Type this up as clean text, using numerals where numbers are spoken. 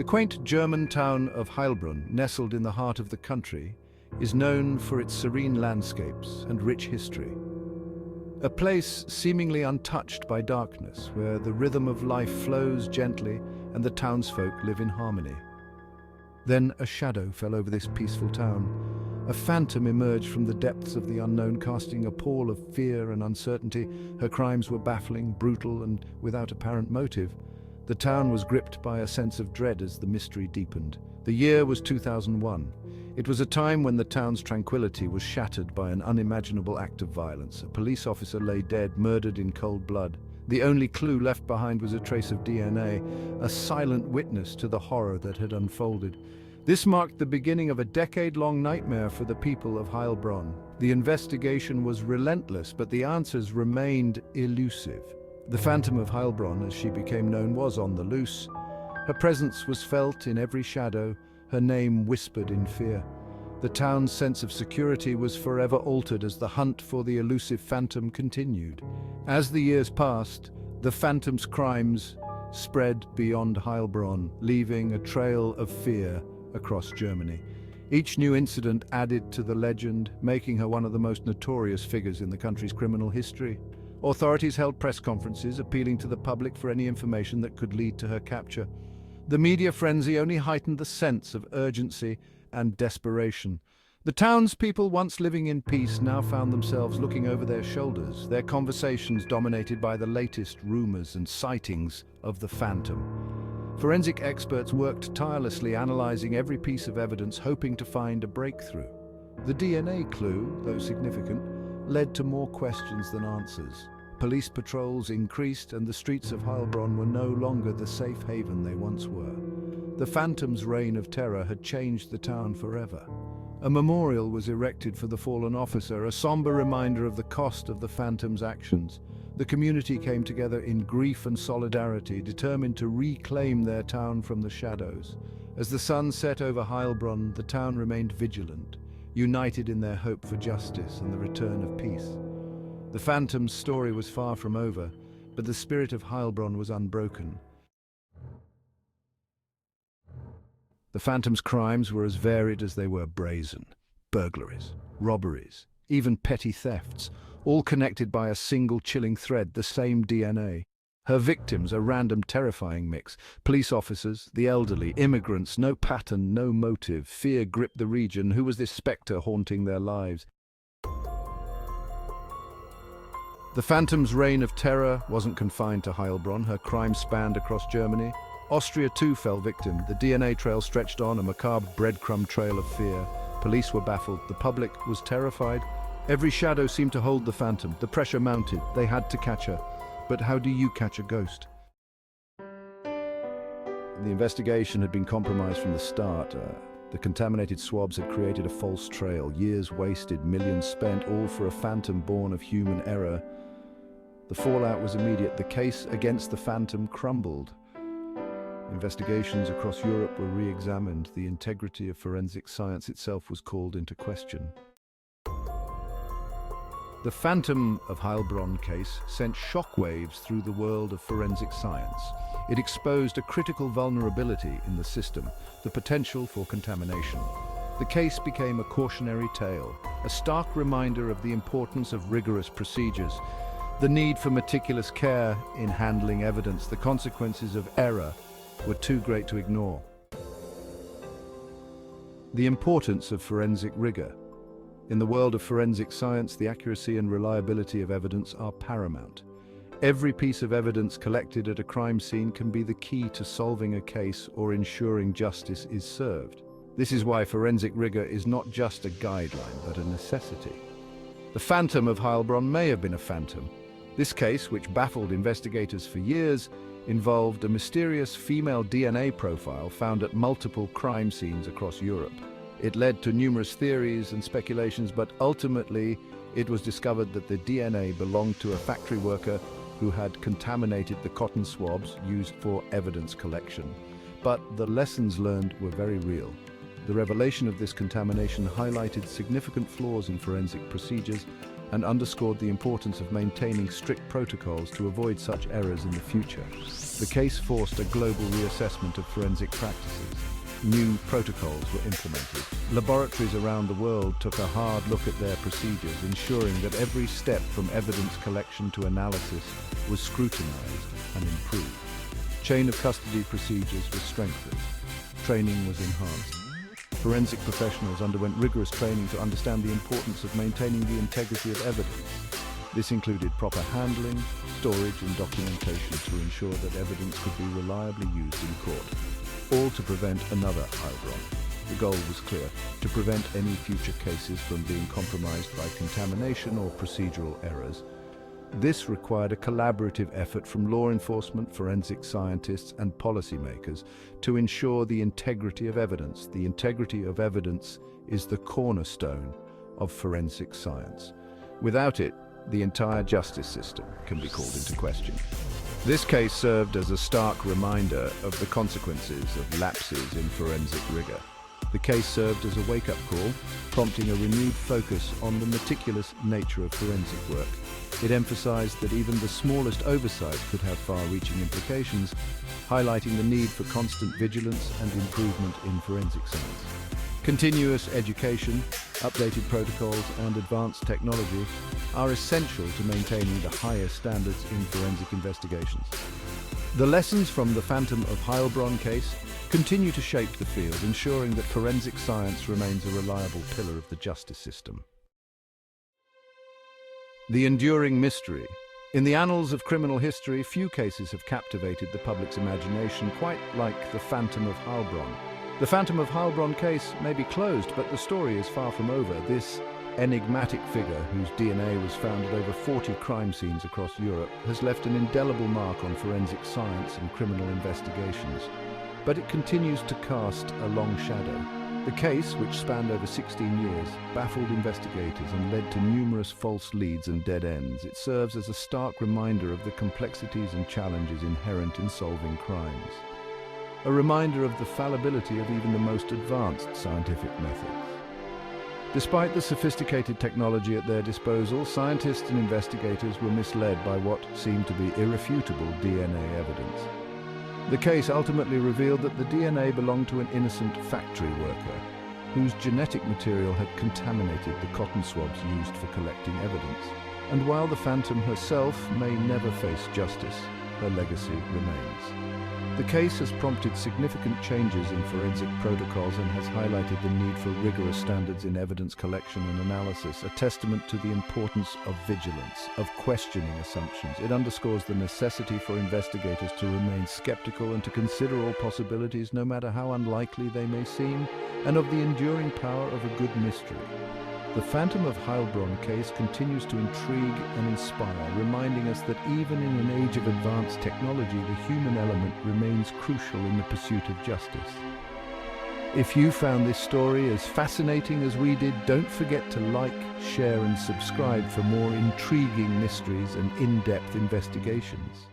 The quaint German town of Heilbronn, nestled in the heart of the country, is known for its serene landscapes and rich history. A place seemingly untouched by darkness, where the rhythm of life flows gently and the townsfolk live in harmony. Then a shadow fell over this peaceful town. A phantom emerged from the depths of the unknown, casting a pall of fear and uncertainty. Her crimes were baffling, brutal, and without apparent motive. The town was gripped by a sense of dread as the mystery deepened. The year was 2001. It was a time when the town's tranquility was shattered by an unimaginable act of violence. A police officer lay dead, murdered in cold blood. The only clue left behind was a trace of DNA, a silent witness to the horror that had unfolded. This marked the beginning of a decade-long nightmare for the people of Heilbronn. The investigation was relentless, but the answers remained elusive. The Phantom of Heilbronn, as she became known, was on the loose. Her presence was felt in every shadow, her name whispered in fear. The town's sense of security was forever altered as the hunt for the elusive phantom continued. As the years passed, the phantom's crimes spread beyond Heilbronn, leaving a trail of fear across Germany. Each new incident added to the legend, making her one of the most notorious figures in the country's criminal history. Authorities held press conferences appealing to the public for any information that could lead to her capture. The media frenzy only heightened the sense of urgency and desperation. The townspeople, once living in peace, now found themselves looking over their shoulders, their conversations dominated by the latest rumors and sightings of the phantom. Forensic experts worked tirelessly, analyzing every piece of evidence, hoping to find a breakthrough. The DNA clue, though significant, led to more questions than answers. Police patrols increased, and the streets of Heilbronn were no longer the safe haven they once were. The phantom's reign of terror had changed the town forever. A memorial was erected for the fallen officer, a somber reminder of the cost of the phantom's actions. The community came together in grief and solidarity, determined to reclaim their town from the shadows. As the sun set over Heilbronn, the town remained vigilant, united in their hope for justice and the return of peace. The phantom's story was far from over, but the spirit of Heilbronn was unbroken. The phantom's crimes were as varied as they were brazen. Burglaries, robberies, even petty thefts, all connected by a single chilling thread, the same DNA. Her victims, a random, terrifying mix. Police officers, the elderly, immigrants, no pattern, no motive. Fear gripped the region. Who was this spectre haunting their lives? The phantom's reign of terror wasn't confined to Heilbronn. Her crime spanned across Germany. Austria too fell victim. The DNA trail stretched on, a macabre breadcrumb trail of fear. Police were baffled. The public was terrified. Every shadow seemed to hold the phantom. The pressure mounted. They had to catch her. But how do you catch a ghost? The investigation had been compromised from the start. The contaminated swabs had created a false trail. Years wasted, millions spent, all for a phantom born of human error. The fallout was immediate. The case against the phantom crumbled. Investigations across Europe were re-examined. The integrity of forensic science itself was called into question. The Phantom of Heilbronn case sent shockwaves through the world of forensic science. It exposed a critical vulnerability in the system, the potential for contamination. The case became a cautionary tale, a stark reminder of the importance of rigorous procedures, the need for meticulous care in handling evidence. The consequences of error were too great to ignore. The importance of forensic rigor. In the world of forensic science, the accuracy and reliability of evidence are paramount. Every piece of evidence collected at a crime scene can be the key to solving a case or ensuring justice is served. This is why forensic rigor is not just a guideline, but a necessity. The Phantom of Heilbronn may have been a phantom. This case, which baffled investigators for years, involved a mysterious female DNA profile found at multiple crime scenes across Europe. It led to numerous theories and speculations, but ultimately it was discovered that the DNA belonged to a factory worker who had contaminated the cotton swabs used for evidence collection. But the lessons learned were very real. The revelation of this contamination highlighted significant flaws in forensic procedures and underscored the importance of maintaining strict protocols to avoid such errors in the future. The case forced a global reassessment of forensic practices. New protocols were implemented. Laboratories around the world took a hard look at their procedures, ensuring that every step from evidence collection to analysis was scrutinized and improved. Chain of custody procedures were strengthened. Training was enhanced. Forensic professionals underwent rigorous training to understand the importance of maintaining the integrity of evidence. This included proper handling, storage and documentation to ensure that evidence could be reliably used in court, all to prevent another Heilbronn. The goal was clear: to prevent any future cases from being compromised by contamination or procedural errors. This required a collaborative effort from law enforcement, forensic scientists, and policymakers to ensure the integrity of evidence. The integrity of evidence is the cornerstone of forensic science. Without it, the entire justice system can be called into question. This case served as a stark reminder of the consequences of lapses in forensic rigor. The case served as a wake-up call, prompting a renewed focus on the meticulous nature of forensic work. It emphasized that even the smallest oversight could have far-reaching implications, highlighting the need for constant vigilance and improvement in forensic science. Continuous education, updated protocols, and advanced technology are essential to maintaining the highest standards in forensic investigations. The lessons from the Phantom of Heilbronn case continue to shape the field, ensuring that forensic science remains a reliable pillar of the justice system. The enduring mystery. In the annals of criminal history, few cases have captivated the public's imagination quite like the Phantom of Heilbronn. The Phantom of Heilbronn case may be closed, but the story is far from over. This enigmatic figure, whose DNA was found at over 40 crime scenes across Europe, has left an indelible mark on forensic science and criminal investigations. But it continues to cast a long shadow. The case, which spanned over 16 years, baffled investigators and led to numerous false leads and dead ends. It serves as a stark reminder of the complexities and challenges inherent in solving crimes. A reminder of the fallibility of even the most advanced scientific methods. Despite the sophisticated technology at their disposal, scientists and investigators were misled by what seemed to be irrefutable DNA evidence. The case ultimately revealed that the DNA belonged to an innocent factory worker, whose genetic material had contaminated the cotton swabs used for collecting evidence. And while the Phantom herself may never face justice, her legacy remains. The case has prompted significant changes in forensic protocols and has highlighted the need for rigorous standards in evidence collection and analysis, a testament to the importance of vigilance, of questioning assumptions. It underscores the necessity for investigators to remain skeptical and to consider all possibilities, no matter how unlikely they may seem, and of the enduring power of a good mystery. The Phantom of Heilbronn case continues to intrigue and inspire, reminding us that even in an age of advanced technology, the human element remains crucial in the pursuit of justice. If you found this story as fascinating as we did, don't forget to like, share and subscribe for more intriguing mysteries and in-depth investigations.